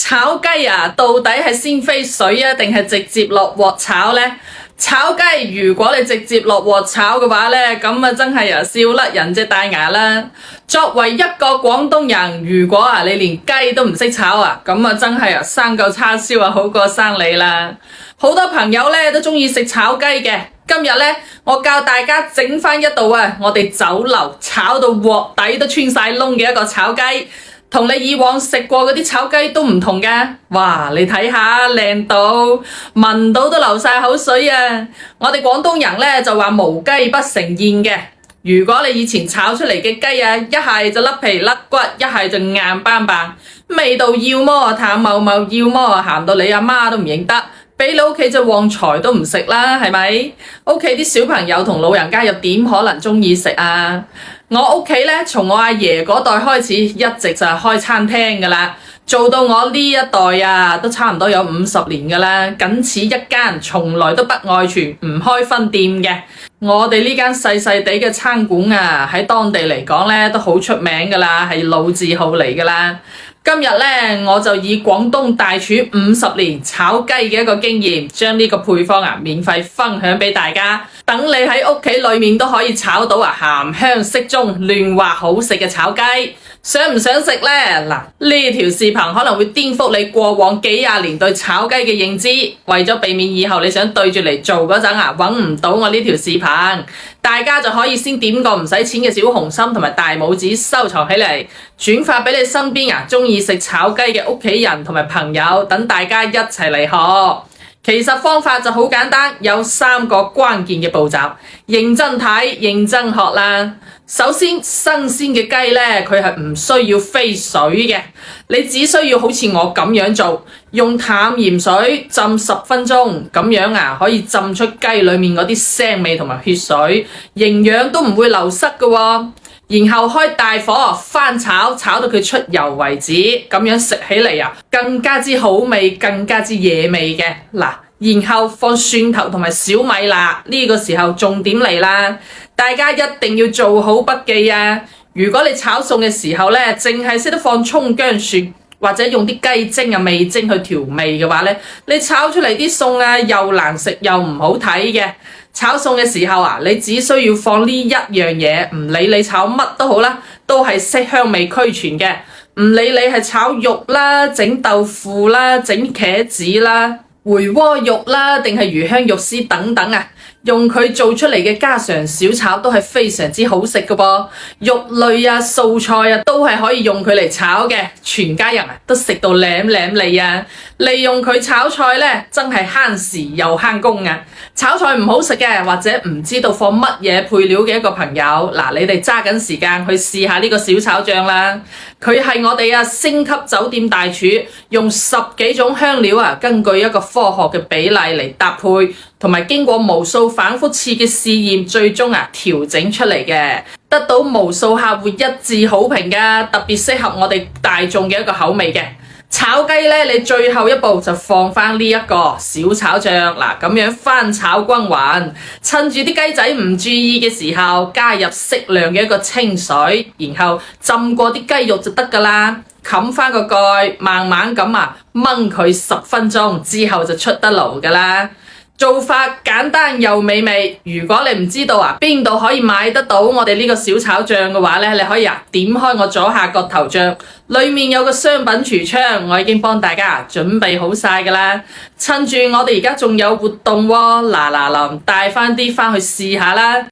炒雞啊，到底係先飛水啊，定係直接落鑊炒呢？炒雞如果你直接落鑊炒嘅話呢，咁啊真係笑甩人隻大牙啦！作為一個廣東人，如果你連雞都唔識炒啊，咁啊真係生嚿叉燒好過生你啦！好多朋友呢都中意食炒雞嘅，今日呢，我教大家整返一道我哋酒樓炒到鑊底都穿晒窿嘅一個炒雞。同你以往食過嗰啲炒雞都唔同㗎，哇！你睇下靚到，聞到都流晒口水啊！我哋廣東人呢就話無雞不成宴嘅。如果你以前炒出嚟嘅雞一係就甩皮甩骨，一係就硬邦邦，味道要麼淡茂茂，要麼鹹到你阿媽都唔認得，俾你屋企隻旺財都唔食啦，係咪？屋企啲小朋友同老人家又點可能中意食啊？我屋企呢，從我阿爺嗰代開始，一直就係開餐廳㗎啦，做到我呢一代都差唔多有50年㗎啦，僅此一間，從來都不外傳，唔開分店嘅。我哋呢間細細地嘅餐館喺當地嚟講呢，都好出名㗎啦，係老字號嚟㗎啦。今日呢，我就以廣東大廚50年炒雞嘅一個經驗，將呢個配方免費分享俾大家，等你喺屋企裏面都可以炒到鹹香適中、嫩滑好食嘅炒雞。想唔想食呢？嗱，呢條視頻可能會顛覆你過往幾廿年對炒雞嘅認知，為咗避免以後你想對住嚟做嗰陣揾唔到我呢條視頻，大家就可以先點個唔使錢嘅小紅心同埋大拇指收藏起嚟，轉發俾你身邊中意食炒雞嘅屋企人同埋朋友，等大家一齊嚟學。其實方法就好簡單，有3個關鍵嘅步驟，認真睇，認真學啦。首先，新鮮嘅雞呢，佢係唔需要飛水嘅，你只需要好似我咁樣做，用淡鹽水浸10分鐘，咁樣可以浸出雞裡面嗰啲腥味同埋血水，營養都唔會流失㗎喎。然後開大火翻炒，炒到佢出油為止，咁樣食起嚟更加之好味，更加之惹味嘅。嗱，然後放蒜頭同埋小米辣，呢個時候重點嚟啦，大家一定要做好筆記啊！如果你炒餸嘅時候呢，淨係識得放蔥薑蒜，或者用啲雞精味精去調味嘅話呢，你炒出嚟啲餸又難食又唔好睇嘅。炒餸嘅時候你只需要放呢一樣嘢，唔理你炒乜都好啦，都係色香味俱全嘅。唔理你係炒肉啦、整豆腐啦、整茄子啦、回鍋肉啦，定係魚香肉絲等等用佢做出嚟嘅家常小炒都係非常之好食嘅噃。肉類素菜都係可以用佢嚟炒嘅，全家人都食到舐舐脷啊！利用佢炒菜呢，真係慳時又慳工啊！炒菜唔好食嘅，或者唔知道放乜嘢配料嘅一個朋友，嗱，你哋揸緊時間去試下呢個小炒醬啦。佢係我哋星級酒店大廚用10幾種香料根據一個科學嘅比例嚟搭配，同埋經過無數反覆次嘅試驗，最終調整出嚟嘅，得到無數客戶一致好評㗎，特別適合我哋大眾嘅一個口味嘅。炒雞呢，你最後一步就放返呢一個小炒醬，嗱，咁樣翻炒均勻，趁住啲雞仔唔注意嘅時候，加入適量嘅一個清水，然後浸過啲雞肉就得㗎啦，冚返個蓋，慢慢咁燜佢10分鐘之後就出得爐㗎啦。做法簡單又美味，如果你唔知道邊度可以買得到我哋呢個小炒醬嘅話呢，你可以點開我左下角頭像，裏面有個商品櫥窗，我已經幫大家準備好晒㗎啦。趁住我哋而家仲有活動喎，嗱，帶返啲返去試下啦。